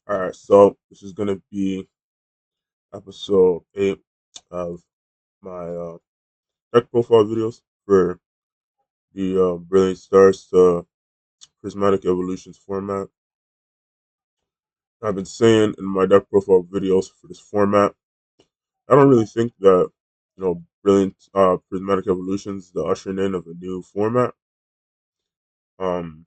All right, so this is gonna be episode 8 of my deck profile videos for the Brilliant Stars to Prismatic Evolutions format. I've been saying in my deck profile videos for this format, I don't really think that Brilliant Prismatic Evolutions is the ushering in of a new format. Um,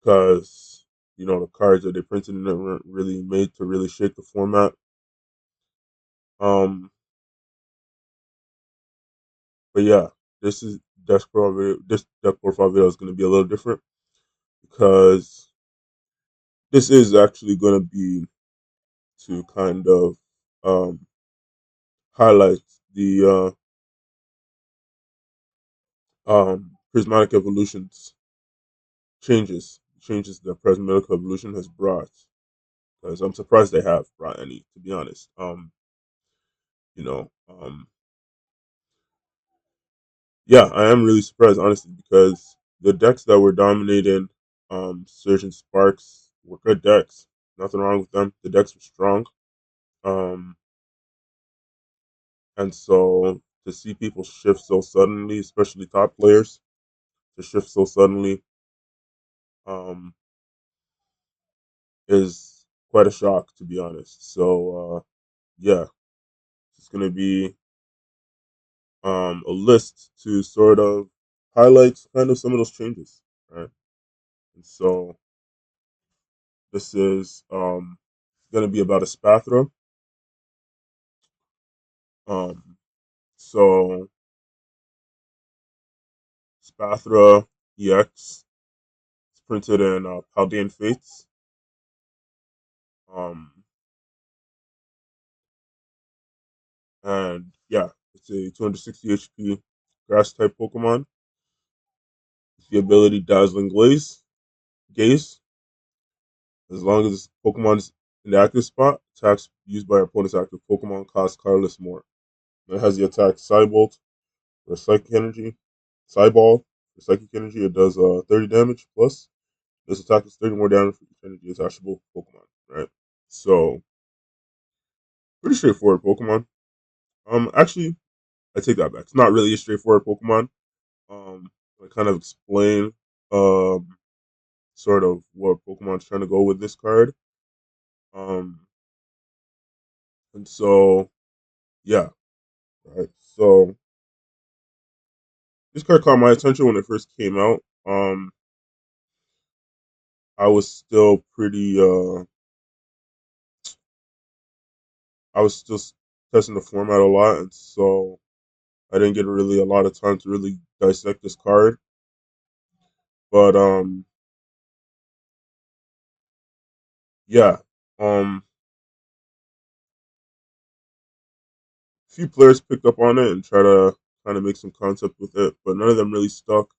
because the cards that they printed in it weren't really made to really shake the format. Um, but yeah, this is this deck profile video is going to be a little different because this is actually going to be to kind of um, highlight the prismatic evolutions changes that prismatic evolution has brought. Because I'm surprised they have brought any, to be honest. You know, um, yeah, I am really surprised, honestly, because the decks that were dominating Surge and Sparks were good decks. Nothing wrong with them. The decks were strong. Um, and so to see people shift so suddenly, especially top players, to shift so suddenly, um, is quite a shock, to be honest. So yeah, it's gonna be a list to sort of highlight kind of some of those changes, right? And so this is gonna be about Espathra. Um, so Espathra EX is printed in Paldean Fates. Um, and yeah, it's a 260 HP grass type Pokemon with the ability Dazzling Gaze. As long as this Pokemon is in the active spot, attacks used by opponent's active Pokemon cost colorless more. It has the attack Psybolt for Psychic Energy. Psyball for Psychic Energy. It does 30 damage plus. This attack is 30 more damage for each energy attachable Pokemon. Right. So pretty straightforward Pokemon. Actually, I take that back. It's not really a straightforward Pokemon. I kind of explain um sort of what Pokemon's trying to go with this card. Um, and so yeah, right. So this card caught my attention when it first came out. I was still pretty. I was still testing the format a lot, and so I didn't get really a lot of time to really dissect this card. But yeah, a few players picked up on it and try to kind of make some concept with it, but none of them really stuck.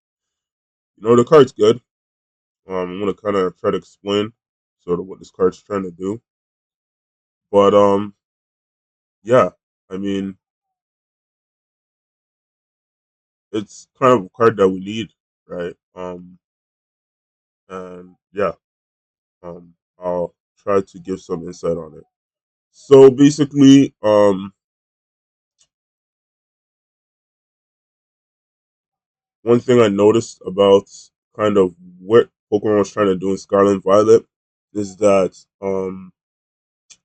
The card's good. I'm gonna kind of try to explain sort of what this card's trying to do. But yeah, I mean, it's kind of a card that we need, right? And yeah, I'll try to give some insight on it. So basically, one thing I noticed about kind of what Pokemon was trying to do in Scarlet and Violet is that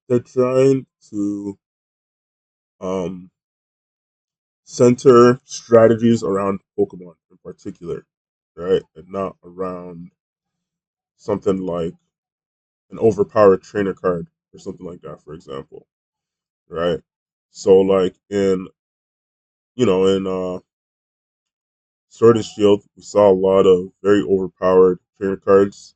they're trying to um center strategies around Pokemon in particular, right? And not around something like an overpowered trainer card or something like that, for example, right? So like in Sword and Shield, we saw a lot of very overpowered trainer cards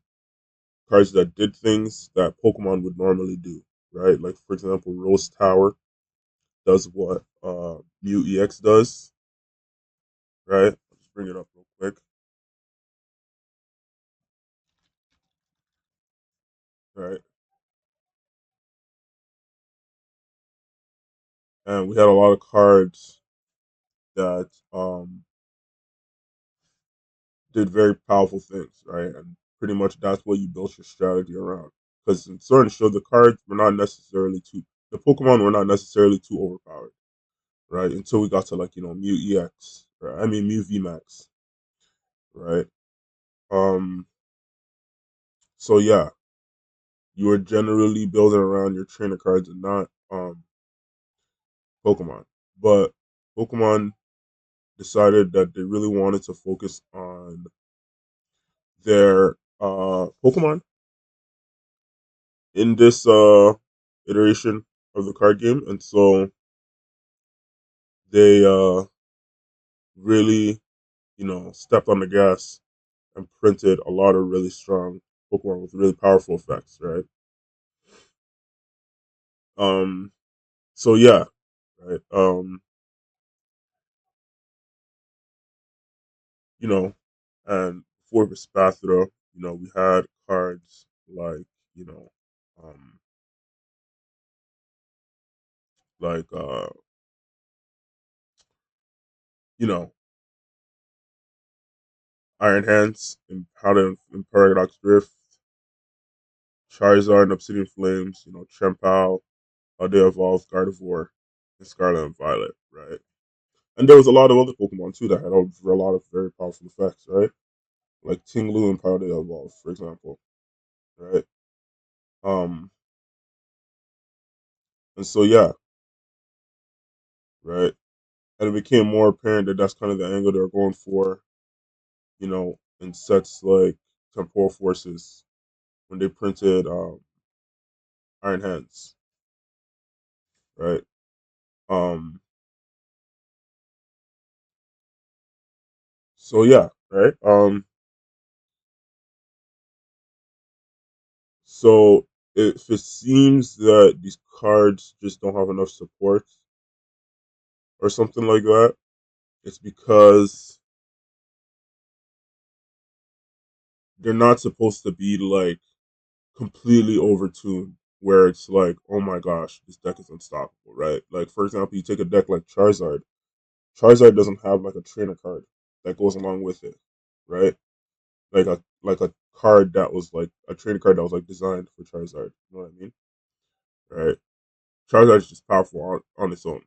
that did things that Pokemon would normally do, right? Like for example, Rose Tower does what Mew EX does, right? I'll just bring it up real quick, right? And we had a lot of cards that did very powerful things, right? And pretty much that's what you built your strategy around. Because in certain shows, the cards were not necessarily too the Pokemon were not necessarily too overpowered, right? Until we got to like Mew EX, right? I mean Mew VMAX, right? Um, so yeah, you were generally building around your trainer cards and not Pokemon. But Pokemon decided that they really wanted to focus on their Pokemon in this iteration of the card game, and so they really stepped on the gas and printed a lot of really strong Pokemon with really powerful effects, right? Um, so yeah, right. You know, and for Espathra, we had cards like you know, um, like you know, Iron Hands and Powder and Paradox Drift, Charizard and Obsidian Flames, Chempao, how they evolved Gardevoir, and Scarlet and Violet, right? And there was a lot of other Pokemon too that had a lot of very powerful effects, right? Like Tinglu and Powder Evolved, for example, right? Um, and so yeah, right. And it became more apparent that that's kind of the angle they're going for, in sets like Temporal Forces when they printed Iron Hands, right? Um, so yeah, right. So if it seems that these cards just don't have enough support or something like that, it's because they're not supposed to be like completely overtuned where it's like, oh my gosh, this deck is unstoppable, right? Like for example, you take a deck like Charizard. Charizard doesn't have like a trainer card that goes along with it, right? Like a card that was like a trainer card that was like designed for Charizard. You know what I mean? Right? Charizard is just powerful on its own,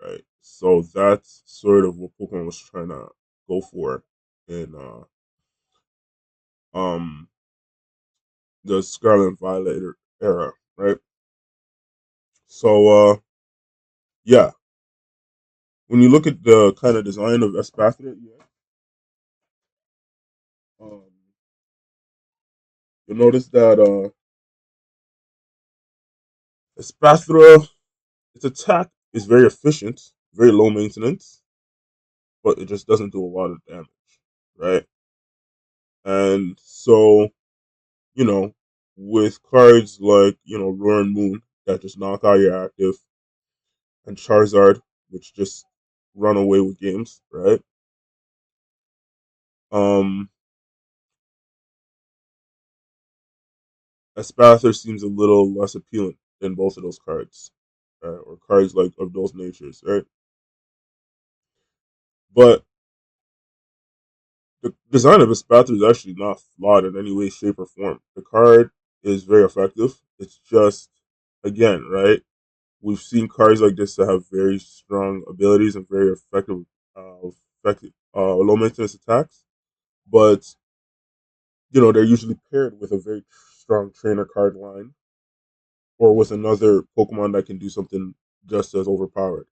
right? So that's sort of what Pokemon was trying to go for in um the Scarlet and Violet era, right? So yeah, when you look at the kind of design of Espathra, yeah, um, you'll notice that Espathra, its attack is very efficient, very low maintenance, but it just doesn't do a lot of damage, right? And so, you know, with cards like, Roar and Moon that just knock out your active, and Charizard, which just run away with games, right? Um, Espathra seems a little less appealing than both of those cards, right? Or cards like of those natures, right? But the design of Espathra is actually not flawed in any way, shape, or form. The card is very effective. It's just, again, right? We've seen cards like this that have very strong abilities and very effective low maintenance attacks, but they're usually paired with a very strong trainer card line or with another Pokemon that can do something just as overpowered,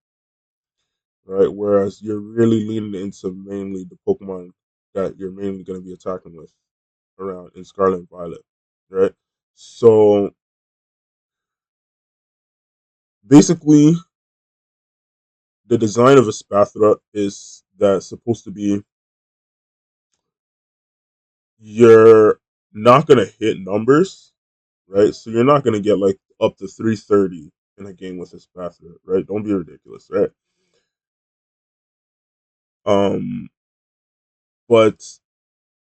right? Whereas you're really leaning into mainly the Pokemon that you're mainly going to be attacking with around in Scarlet and Violet, right? So basically, the design of a Spathra is that supposed to be you're not going to hit numbers, right? So you're not going to get like up to 330 in a game with a Spathra, right? Don't be ridiculous, right? Um, but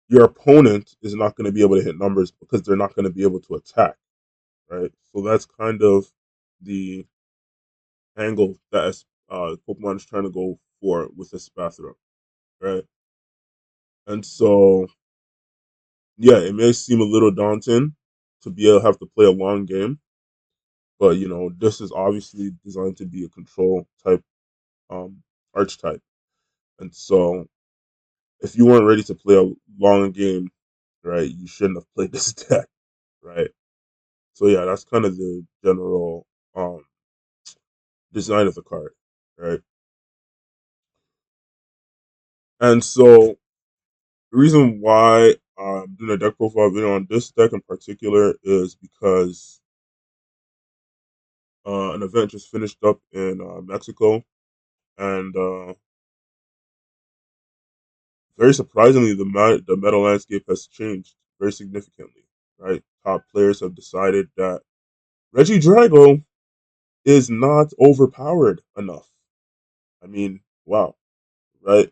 your opponent is not going to be able to hit numbers because they're not going to be able to attack, right? So that's kind of the angle that Pokemon is trying to go for with Espathra, right? And so yeah, it may seem a little daunting to be able to have to play a long game, but this is obviously designed to be a control type um, archetype, and so if you weren't ready to play a long game, right, you shouldn't have played this deck, right? So yeah, that's kind of the general um, design of the card, right? And so the reason why I'm doing a deck profile video on this deck in particular is because an event just finished up in Mexico, and very surprisingly, the meta landscape has changed very significantly. Right, top players have decided that Regidrago is not overpowered enough. I mean, wow, right?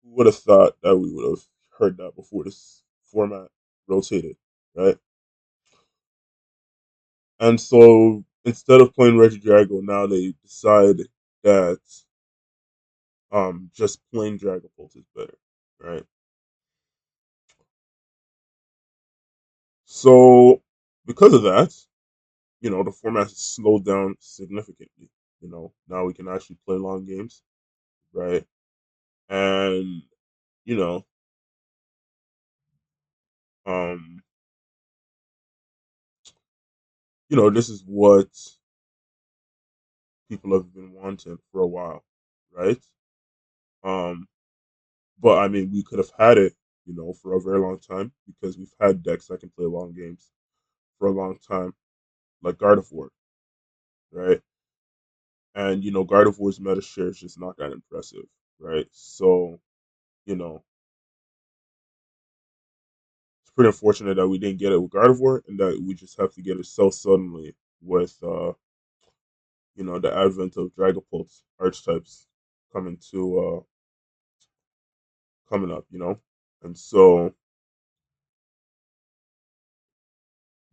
Who would have thought that we would have heard that before this format rotated, right? And so instead of playing Regidrago, now they decide that just plain Dragapult is better, right? So because of that, the format has slowed down significantly. Now we can actually play long games, right? And you know, um, this is what people have been wanting for a while, right? Um, but I mean, we could have had it, for a very long time because we've had decks that can play long games for a long time, like Gardevoir, right? And Gardevoir's meta share is just not that impressive, right? So you know, it's pretty unfortunate that we didn't get it with Gardevoir and that we just have to get it so suddenly with the advent of Dragapult archetypes coming to coming up, and so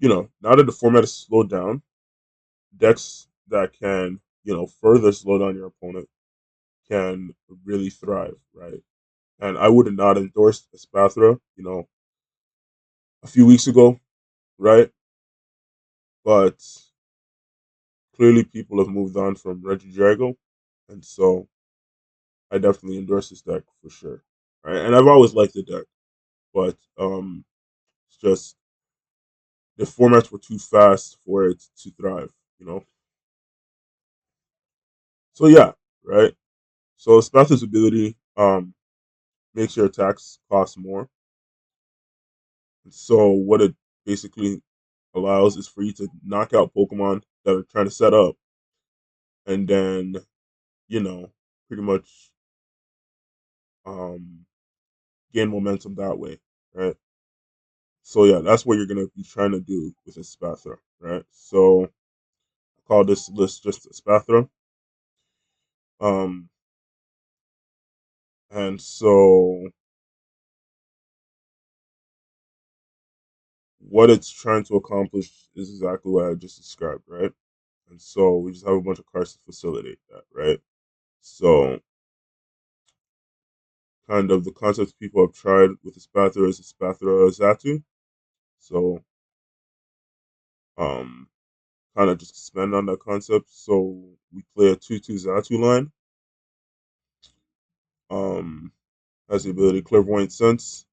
now that the format is slowed down, decks that can further slow down your opponent can really thrive, right? And I would have not endorsed Espathra, a few weeks ago, right? But clearly people have moved on from Regidrago, and so I definitely endorse this deck for sure. Right? And I've always liked the deck, but it's just the formats were too fast for it to thrive, you know. So yeah, right. So Spathra's ability makes your attacks cost more. And so what it basically allows is for you to knock out Pokemon that are trying to set up, and then you know pretty much um gain momentum that way, right? So yeah, that's what you're gonna be trying to do with a Spathra, right? So I call this list just a Spathra. Um, and so what it's trying to accomplish is exactly what I just described, right? And so we just have a bunch of cards to facilitate that, right? So kind of the concepts people have tried with the Spathra is the Spathra Zatu. So um kind of just expand on that concept. So we play a 2/2 Zatu line. Um has the ability Clairvoyant Sense.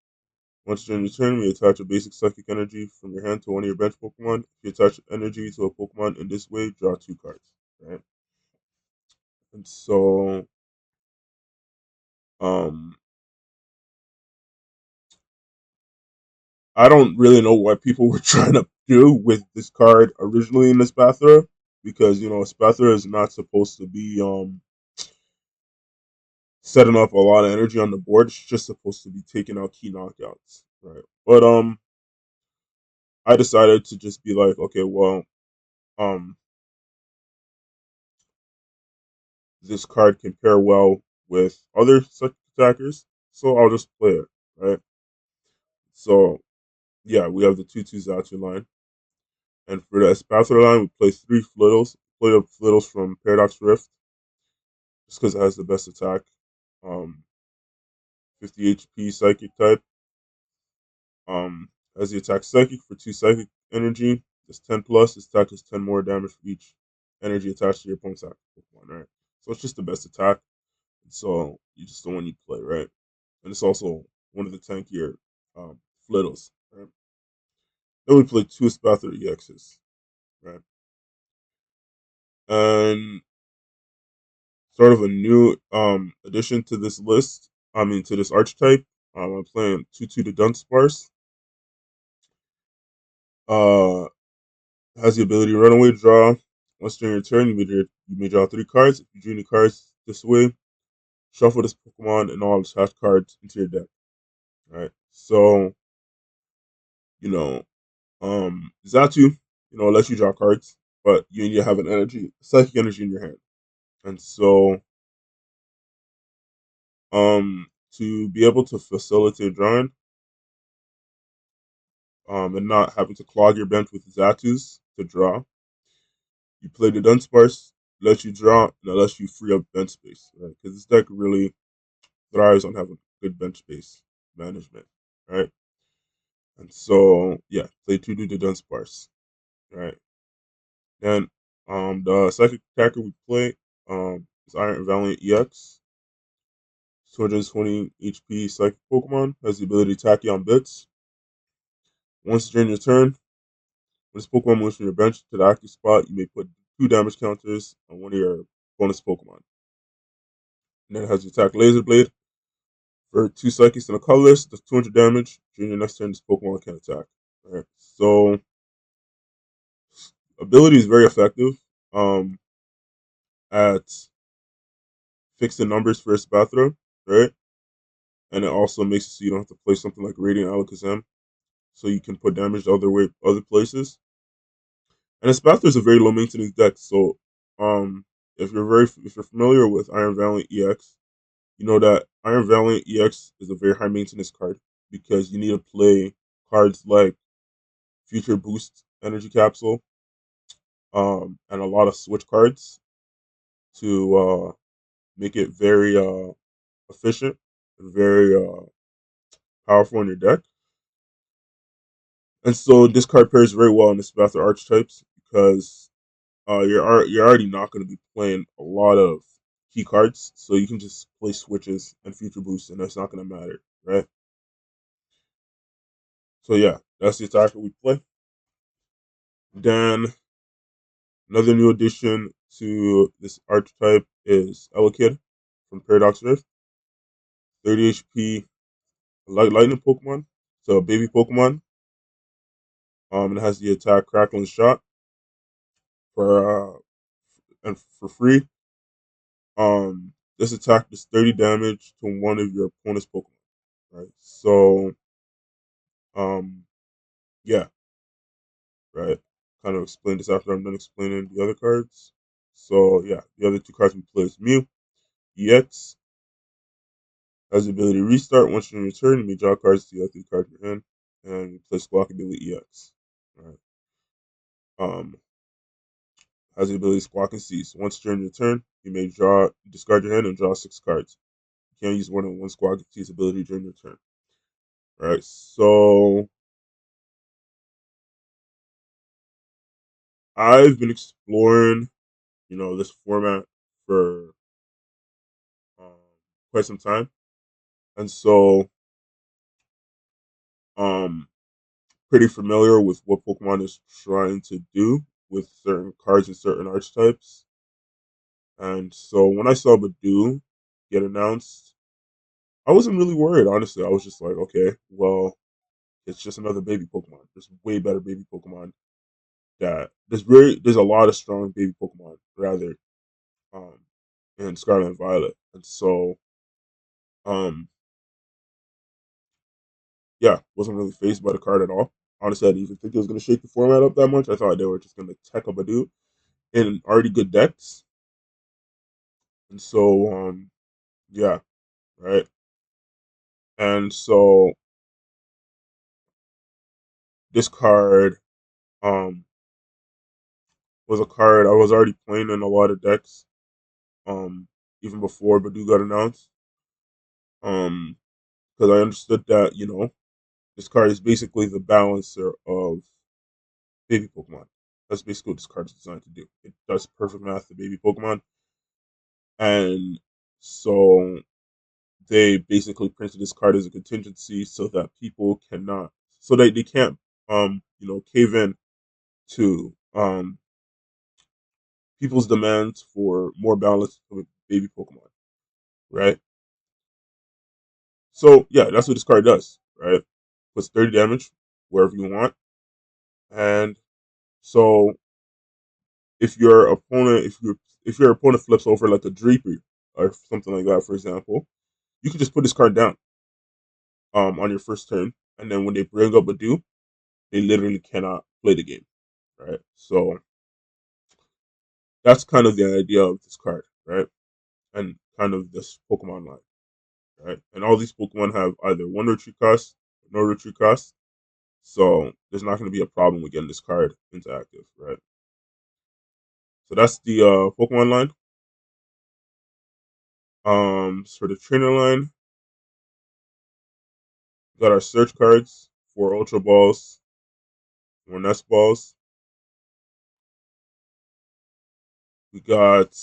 Once during your turn, you attach a basic psychic energy from your hand to one of your bench Pokemon. If you attach energy to a Pokemon in this way, draw two cards. Right? And so um I don't really know what people were trying to do with this card originally in the Spathra, because Spathra is not supposed to be setting up a lot of energy on the board. It's just supposed to be taking out key knockouts. Right. But I decided to just be like, okay, well, um this card can pair well with other such attackers, so I'll just play it, right? So yeah, we have the 2/2 Zatu line, and for the Espathra line, we play three Flittles. Play up Flittles from Paradox Rift, just because it has the best attack. Um, 50 HP Psychic type. Has the attack psychic for 2 psychic energy. It's 10 plus. Its attack is 10 more damage for each energy attached to your opponent's active Pokemon, right? So it's just the best attack. So you just the one you play, right? And it's also one of the tankier Flittles, right? Then we play 2 Espathra EXs, right? And sort of a new addition to this list, to this archetype. I'm playing 2-2 to Dunsparce. Uh, has the ability to Runaway Draw. Once during your turn, you may draw 3 cards. If you drew any cards this way, shuffle this Pokemon and all attached cards into your deck. Right. So, you know, Zatu, lets you draw cards, but you need to have an energy, psychic energy in your hand. And so, to be able to facilitate drawing, and not having to clog your bench with Zatus to draw, you play the Dunsparce, lets you draw, and it lets you free up bench space, right? Because this deck really thrives on having good bench space management, right? And so, yeah, play 2 to Dunsparce, right? Then, the second attacker we play, is Iron Valiant EX. 220 HP psychic Pokemon, has the ability to attack you on bits. Once during your turn, when this Pokemon moves from your bench to the active spot, you may put 2 damage counters on one of your bonus Pokemon. And then it has the attack Laser Blade. For 2 psychics and a colorless, does 200 damage. During your next turn, this Pokemon can attack. Right. So ability is very effective at fixing numbers for Espathra, right? And it also makes it so you don't have to play something like Radiant Alakazam, so you can put damage other places. And Espathra is a very low maintenance deck, so um, if you're familiar with Iron Valiant EX, you know that Iron Valiant EX is a very high maintenance card because you need to play cards like Future Boost Energy Capsule, and a lot of switch cards to make it very efficient and very powerful in your deck. And so this card pairs very well in the Spathra archetypes because you're already not going to be playing a lot of key cards, so you can just play switches and future boosts, and that's not going to matter, right? So yeah, that's the attacker we play. Then another new addition to this archetype is Elekid from Paradox Rift. 30 HP lightning Pokemon. So a baby Pokemon. It has the attack Crackling Shot for and for free. This attack does 30 damage to one of your opponent's Pokemon. Right. So um yeah, right. Kind of explain this after I'm done explaining the other cards. So yeah, the other 2 cards we play is Mew. EX has the ability to restart once you're in your turn. You may draw cards to the other 3 cards in your hand, and you play Squawk ability EX. Right. Um, has the ability to Squawk and Cease. Once during your turn, you may discard your hand and draw 6 cards. You can't use more than one Squawk and Cease ability during your turn. Right. So I've been exploring, this format for um, quite some time, and so um, pretty familiar with what Pokemon is trying to do with certain cards and certain archetypes. And so when I saw Badoo get announced, I wasn't really worried. Honestly, I was just like, okay, well, it's just another baby Pokemon. There's way better baby Pokemon that there's a lot of strong baby Pokemon rather um in Scarlet and Violet. And so um yeah, wasn't really phased by the card at all. Honestly, I didn't even think it was gonna shake the format up that much. I thought they were just gonna tech up Badoo in already good decks. And so yeah, right. And so this card um was a card I was already playing in a lot of decks, even before Badoo got announced. Because I understood that, This card is basically the balancer of baby Pokemon. That's basically what this card is designed to do. It does perfect math to baby Pokemon, and so they basically printed this card as a contingency so that people cannot, so that they can't, cave in to people's demands for more balance with baby Pokemon, right? So yeah, that's what this card does, right? Puts 30 damage wherever you want, and so if your opponent flips over like a Dreepy or something like that, for example, you can just put this card down on your first turn, and then when they bring up a do, they literally cannot play the game, right? So that's kind of the idea of this card, right? And kind of this Pokemon line, right? And all these Pokemon have either one retreat cost or no retreat cost, so there's not going to be a problem with getting this card into active, right? So that's the Pokemon line. For the trainer line, we got our search cards, 4 Ultra Balls, 4 Nest Balls. We got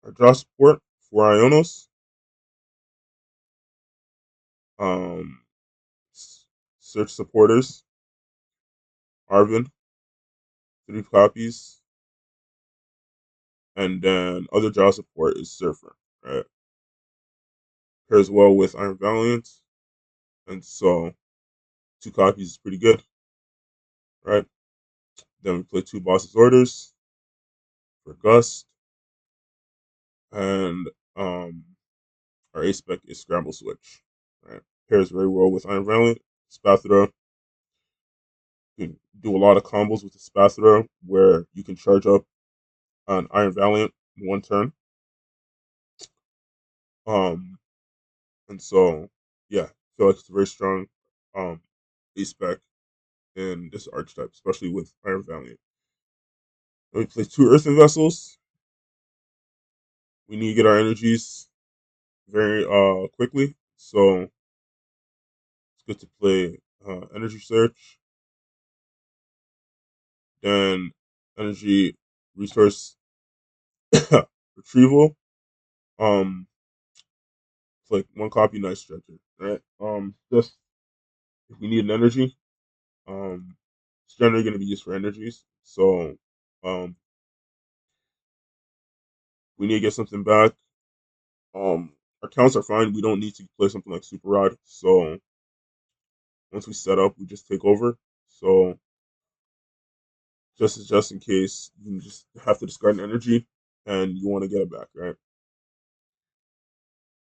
our draw support, 4 Ionos, um, search supporters, Arvin, 3 copies, and then other draw support is Surfer, right? Pairs well with Iron Valiant, and so 2 copies is pretty good, right? Then we play 2 Boss's Orders for Gust, and our ace spec is Scramble Switch, right? Pairs very well with Iron Valiant, Espathra. You can do a lot of combos with the Espathra where you can charge up on Iron Valiant in 1 turn. Um, and so yeah, I feel like it's a very strong um ace spec in this archetype, especially with Iron Valiant. Then we play 2 Earthen Vessels. We need to get our energies very quickly, so it's good to play Energy Search, then Energy Resource Retrieval. Um, it's like 1 copy Night Stretcher, right? Just if we need an energy, um, it's generally going to be used for energies. So, um, we need to get something back. Our counts are fine. We don't need to play something like Super Rod. So once we set up, we just take over. So just in case, you just have to discard an energy and you want to get it back, right?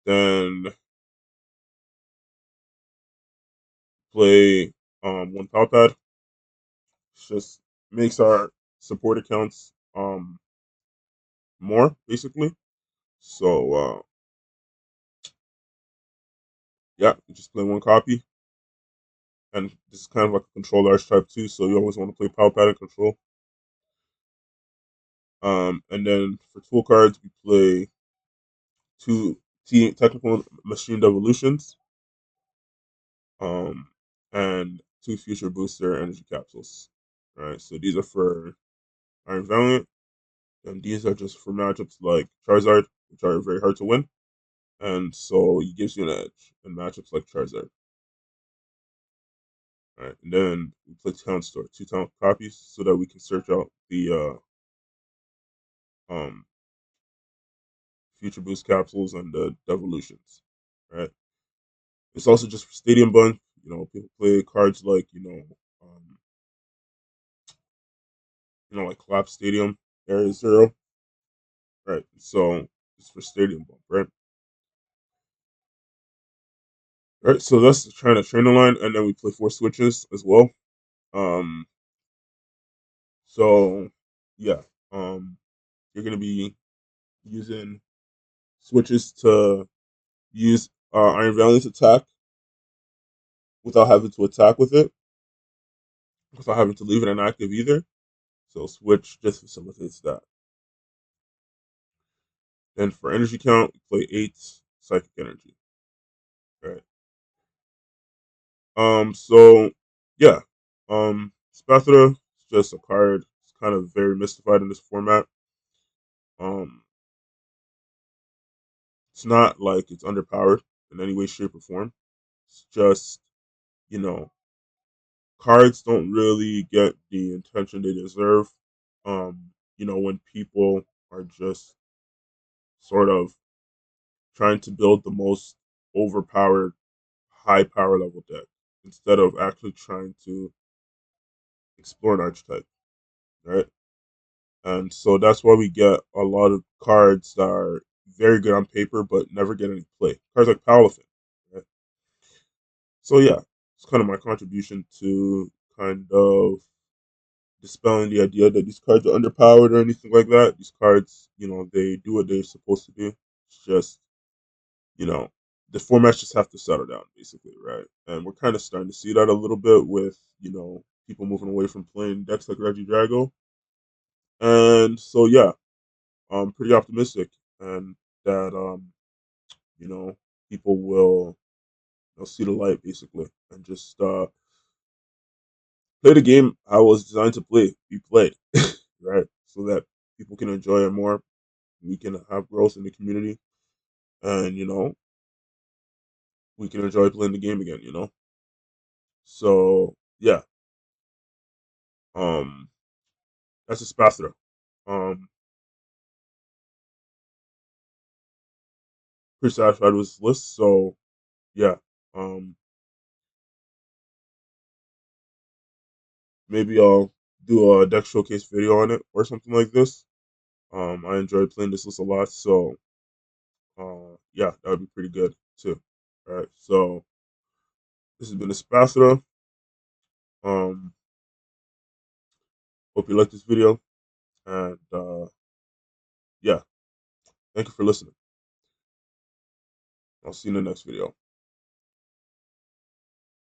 Then play 1 Power Pad. Just makes our support accounts more basically. So yeah, you just play 1 copy, and this is kind of like a control archetype too. So you always want to play Power Pad and control. And then for tool cards, we play 2 technical machine evolutions, um, and 2 future booster energy capsules. Right, so these are for Iron Valiant, and these are just for matchups like Charizard, which are very hard to win, and so it gives you an edge in matchups like Charizard. Right, and then we play Town Store, 2 town copies, so that we can search out the um, future boost capsules and the devolutions. Right, it's also just for Stadium Bun. People play cards like like Collapse Stadium, Area Zero. Right, so it's for Stadium Bump. Right, right. So that's trying to train the line, and then we play 4 switches as well. Um, so yeah, you're gonna be using switches to use Iron Valiant's attack without having to attack with it, without having to leave it inactive either. So switch just facilitates that. Then for energy count, we play 8 psychic energy. Right. So yeah, Espathra is just a card. It's kind of very mystified in this format. Um, it's not like it's underpowered in any way, shape, or form. It's just, you know, cards don't really get the attention they deserve. When people are just sort of trying to build the most overpowered, high power level deck instead of actually trying to explore an archetype, right? And so that's why we get a lot of cards that are very good on paper but never get any play. Cards like Powerlifting, right? So yeah, it's kind of my contribution to kind of dispelling the idea that these cards are underpowered or anything like that. These cards, they do what they're supposed to do. It's just, you know, the formats just have to settle down, basically, right? And we're kind of starting to see that a little bit with, people moving away from playing decks like Regidrago. And so, yeah, I'm pretty optimistic, and that, you know, people will see the light, basically, and just play the game I was designed to be played, right? So that people can enjoy it more. We can have growth in the community, and we can enjoy playing the game again. So yeah, um, that's Espathra. Um, Pretty satisfied with this list. So yeah, um, maybe I'll do a deck showcase video on it or something like this. I enjoyed playing this list a lot, so yeah, that would be pretty good too. All right, so this has been Espathra. Um, Hope you liked this video, and yeah, thank you for listening. I'll see you in the next video.